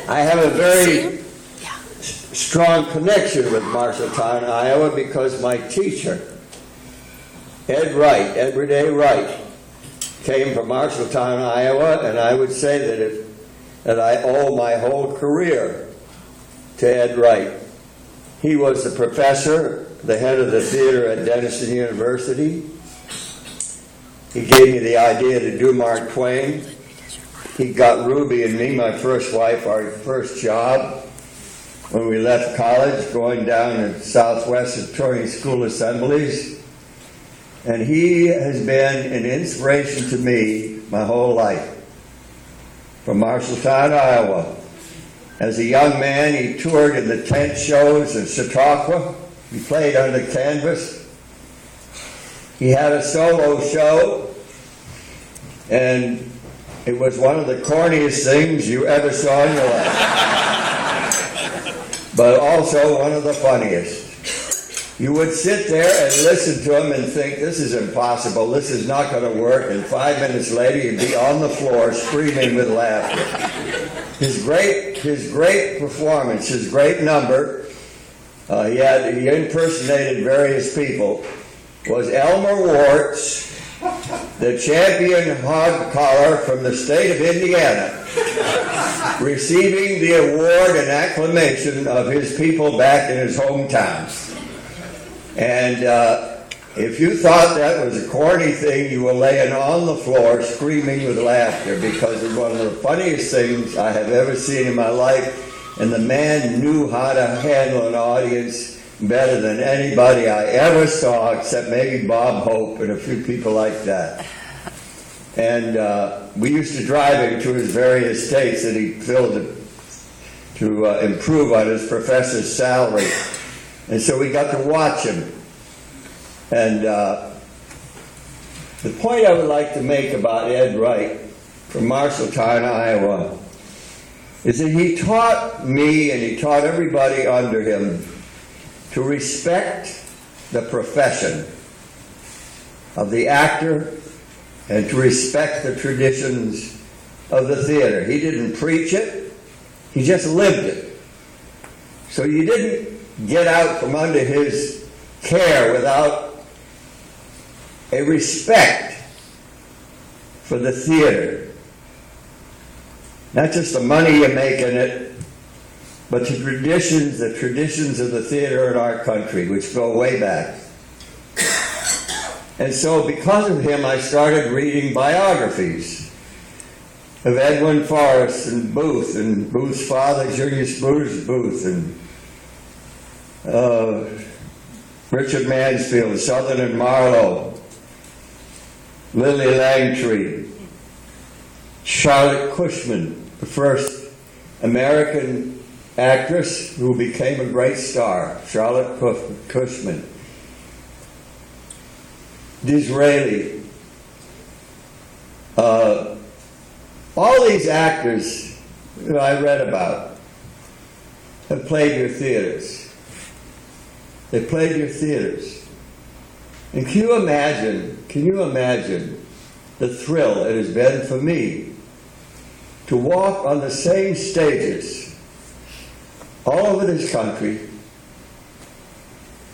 I have a very strong connection with Marshalltown, Iowa, because my teacher, Ed Wright, Everyday Wright, came from Marshalltown, Iowa, and I would say that I owe my whole career to Ed Wright. He was the professor, the head of the theater at Denison University. He gave me the idea to do Mark Twain. He got Ruby and me, my first wife, our first job when we left college, going down to Southwest and touring school assemblies. And he has been an inspiration to me my whole life. From Marshalltown, Iowa. As a young man, he toured in the tent shows in Chautauqua. He played on the canvas. He had a solo show, and it was one of the corniest things you ever saw in your life. But also one of the funniest. You would sit there and listen to him and think, this is impossible, this is not going to work, and 5 minutes later you'd be on the floor screaming with laughter. His great performance, his great number, he impersonated various people, was Elmer Wart's the champion hog collar from the state of Indiana, receiving the award and acclamation of his people back in his hometown. And if you thought that was a corny thing, you were laying on the floor screaming with laughter, because it's one of the funniest things I have ever seen in my life. And the man knew how to handle an audience better than anybody I ever saw, except maybe Bob Hope and a few people like that. And we used to drive him to his various states that he filled to improve on his professor's salary. And so we got to watch him. And the point I would like to make about Ed Wright from Marshalltown, Iowa, is that he taught me and he taught everybody under him to respect the profession of the actor and to respect the traditions of the theater. He didn't preach it, he just lived it. So you didn't get out from under his care without a respect for the theater. Not just the money you make in it, but the traditions of the theater in our country, which go way back. And so because of him, I started reading biographies of Edwin Forrest and Booth's father, Julius Bruce Booth, and Richard Mansfield, Sutherland Marlowe, Lily Langtry, Charlotte Cushman, the first American actress who became a great star, Charlotte Cushman, Disraeli. All these actors that I read about have played your theaters. They played your theaters. And can you imagine the thrill it has been for me to walk on the same stages all over this country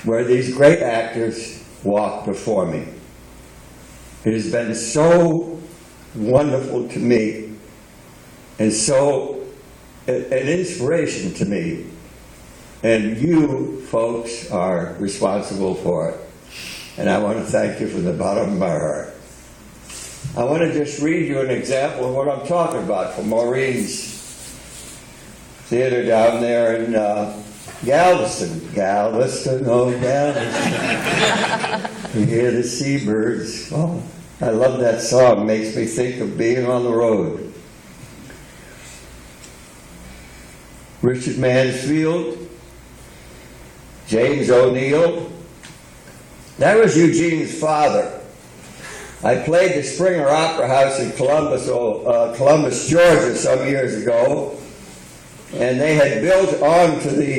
where these great actors walked before me. It has been so wonderful to me and so an inspiration to me. And you folks are responsible for it. And I want to thank you from the bottom of my heart. I want to just read you an example of what I'm talking about from Maureen's theater down there in Galveston. Galveston. You hear the seabirds. Oh, I love that song. It makes me think of being on the road. Richard Mansfield, James O'Neill. That was Eugene's father. I played the Springer Opera House in Columbus, Georgia some years ago, and they had built onto the,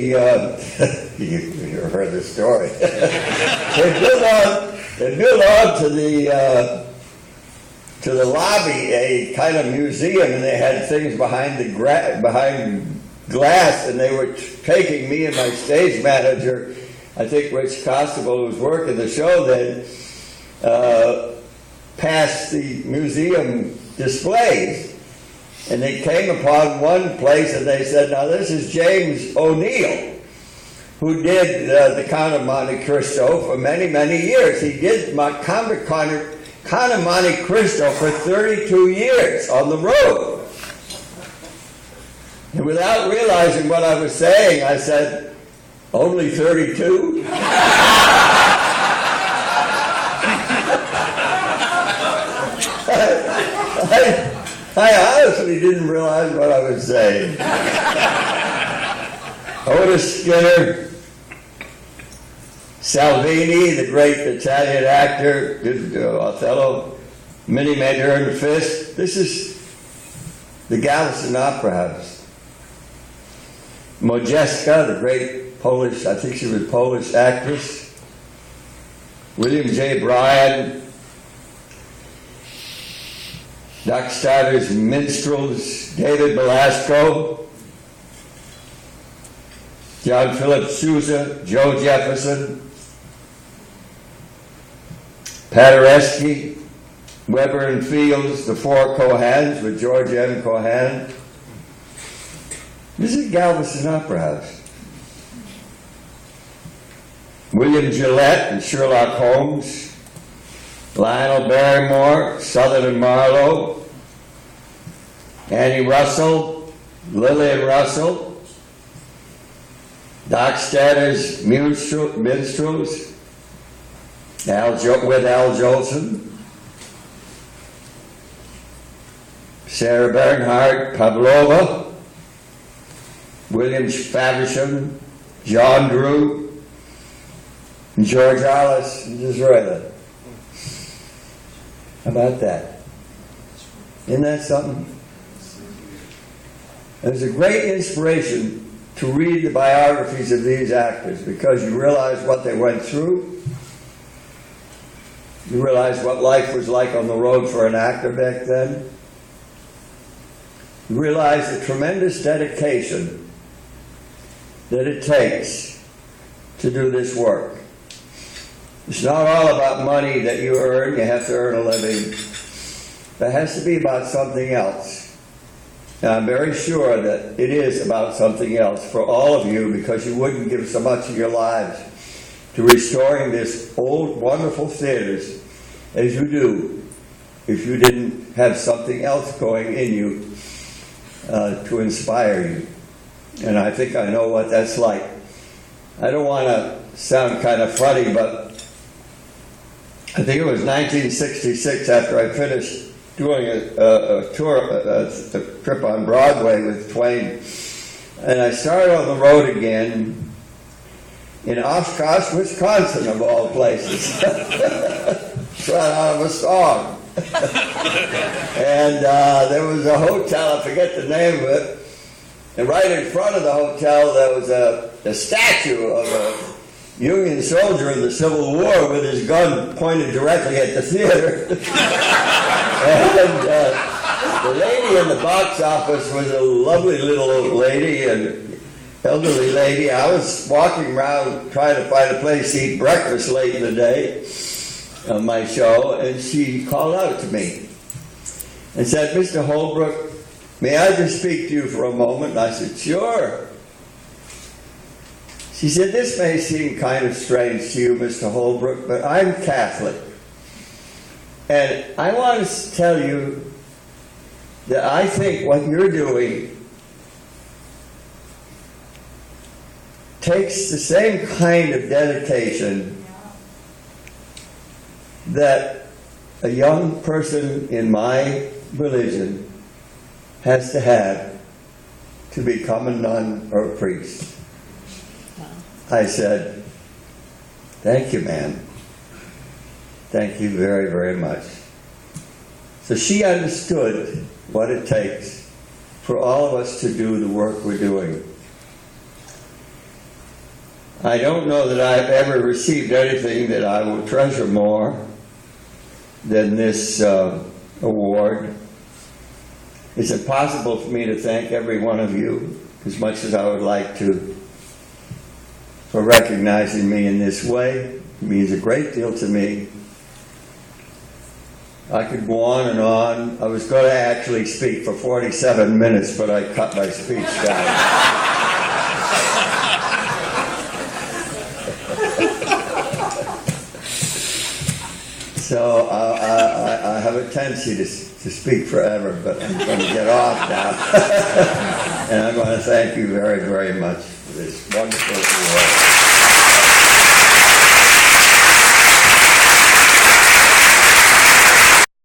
you heard the story, they built onto the to the lobby, a kind of museum, and they had things behind behind glass, and they were taking me and my stage manager, I think Rich Constable, who was working the show then, past the museum displays. And they came upon one place and they said, now this is James O'Neill, who did the Count of Monte Cristo for many, many years. He did Count of Monte Cristo for 32 years on the road. And without realizing what I was saying, I said, only 32? I honestly didn't realize what I was saying. Otis Skinner, Salvini, the great Italian actor, did Othello, Minnie Maynard and Fist. This is the Galveston Opera House. Modjeska, the great Polish, I think she was Polish actress. William J. Bryan, Doc Stuyver's Minstrels, David Belasco, John Philip Sousa, Joe Jefferson, Paderewski, Weber and Fields, the Four Cohans with George M. Cohan. This is Galveston Opera House. William Gillette and Sherlock Holmes, Lionel Barrymore, Sutherland Marlowe, Annie Russell, Lillian Russell, Doc Stadler's Minstrels, with Al Jolson, Sarah Bernhardt, Pavlova, William Faversham, John Drew, and George Alice and Disraeli. How about that? Isn't that something? It was a great inspiration to read the biographies of these actors because you realize what they went through. You realize what life was like on the road for an actor back then. You realize the tremendous dedication that it takes to do this work. It's not all about money that you earn. You have to earn a living. It has to be about something else. And I'm very sure that it is about something else for all of you because you wouldn't give so much of your lives to restoring this old, wonderful theaters as you do if you didn't have something else going in you to inspire you. And I think I know what that's like. I don't want to sound kind of funny, but I think it was 1966 after I finished doing a tour, a trip on Broadway with Twain, and I started on the road again in Oshkosh, Wisconsin, of all places. Right out of a song. And there was a hotel, I forget the name of it, and right in front of the hotel there was a statue of a Union soldier in the Civil War with his gun pointed directly at the theater. And the lady in the box office was a lovely little old lady, an elderly lady. I was walking around trying to find a place to eat breakfast late in the day on my show, and she called out to me and said, "Mr. Holbrook, may I just speak to you for a moment?" And I said, "Sure." She said, "This may seem kind of strange to you, Mr. Holbrook, but I'm Catholic. And I want to tell you that I think what you're doing takes the same kind of dedication that a young person in my religion has to have to become a nun or a priest." I said, "Thank you, ma'am. Thank you very, very much." So she understood what it takes for all of us to do the work we're doing. I don't know that I've ever received anything that I will treasure more than this award. It's impossible for me to thank every one of you as much as I would like to for recognizing me in this way. It means a great deal to me. I could go on and on. I was going to actually speak for 47 minutes, but I cut my speech down. So I have a tendency to speak forever, but I'm going to get off now. And I'm going to thank you very, very much for this wonderful award.